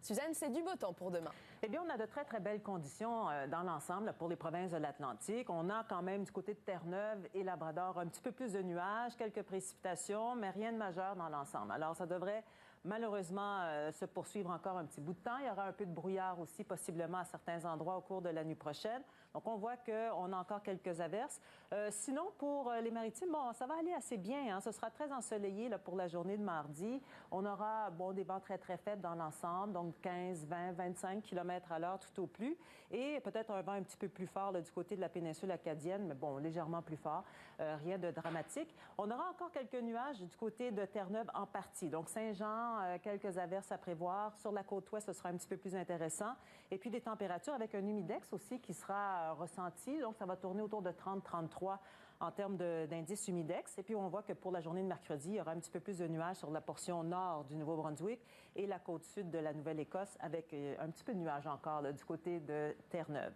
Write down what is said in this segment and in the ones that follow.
Suzanne, c'est du beau temps pour demain. Eh bien, on a de très, très belles conditions dans l'ensemble pour les provinces de l'Atlantique. On a quand même du côté de Terre-Neuve et Labrador un petit peu plus de nuages, quelques précipitations, mais rien de majeur dans l'ensemble. Alors, ça devrait malheureusement se poursuivre encore un petit bout de temps. Il y aura un peu de brouillard aussi, possiblement à certains endroits au cours de la nuit prochaine. Donc, on voit qu'on a encore quelques averses. Sinon, pour les maritimes, bon, ça va aller assez bien. Ce sera très ensoleillé là, pour la journée de mardi. On aura des vents très, très faibles dans l'ensemble, donc 15, 20, 25 km à l'heure tout au plus. Et peut-être un vent un petit peu plus fort là, du côté de la péninsule acadienne, mais bon, légèrement plus fort. Rien de dramatique. On aura encore quelques nuages du côté de Terre-Neuve en partie. Donc, Saint-Jean, quelques averses à prévoir. Sur la côte ouest, ce sera un petit peu plus intéressant. Et puis, des températures avec un humidex aussi qui sera ressenti. Donc, ça va tourner autour de 30-33 en termes d'indice humidex. Et puis, on voit que pour la journée de mercredi, il y aura un petit peu plus de nuages sur la portion nord du Nouveau-Brunswick et la côte sud de la Nouvelle-Écosse avec un petit peu de nuages encore là, du côté de Terre-Neuve.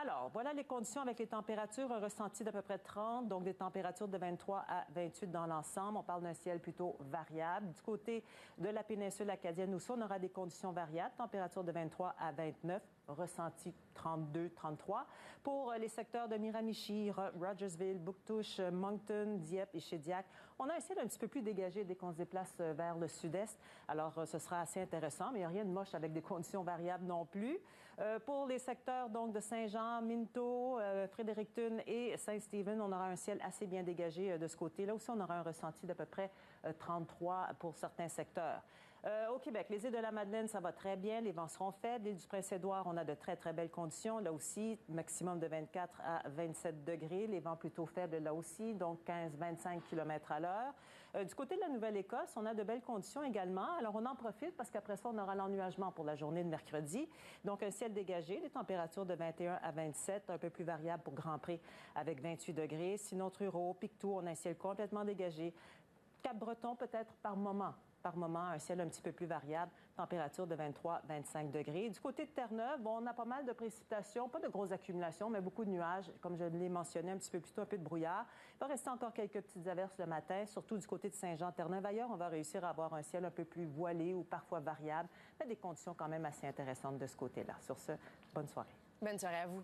Alors, voilà les conditions avec les températures ressenties d'à peu près 30, donc des températures de 23 à 28 dans l'ensemble. On parle d'un ciel plutôt variable. Du côté de la péninsule acadienne aussi, on aura des conditions variables, température de 23 à 29, ressenti 32, 33. Pour les secteurs de Miramichi, Rogersville, Bouctouche, Moncton, Dieppe et Shediac, on a un ciel un petit peu plus dégagé dès qu'on se déplace vers le sud-est. Alors, ce sera assez intéressant, mais il n'y a rien de moche avec des conditions variables non plus. Pour les secteurs donc de Saint-Jean, Minto, Fredericton et Saint-Stephen, on aura un ciel assez bien dégagé de ce côté. Là aussi, on aura un ressenti d'à peu près 33 pour certains secteurs. Au Québec, les îles de la Madeleine, ça va très bien. Les vents seront faibles. L'île du Prince-Édouard, on a de très, très belles conditions. Là aussi, maximum de 24 à 27 degrés. Les vents plutôt faibles là aussi, donc 15-25 km à l'heure. Du côté de la Nouvelle-Écosse, on a de belles conditions également. Alors, on en profite parce qu'après ça, on aura l'ennuagement pour la journée de mercredi. Donc, un ciel dégagé, des températures de 21 à 27, un peu plus variable pour Grand-Pré avec 28 degrés. Sinon, Truro, Pictou, on a un ciel complètement dégagé. Cap-Breton, peut-être par moment, un ciel un petit peu plus variable, température de 23-25 degrés. Du côté de Terre-Neuve, bon, on a pas mal de précipitations, pas de grosses accumulations, mais beaucoup de nuages, comme je l'ai mentionné un petit peu plus tôt, un peu de brouillard. Il va rester encore quelques petites averses le matin, surtout du côté de Saint-Jean-Terre-Neuve. Ailleurs, on va réussir à avoir un ciel un peu plus voilé ou parfois variable, mais des conditions quand même assez intéressantes de ce côté-là. Sur ce, bonne soirée. Bonne soirée à vous.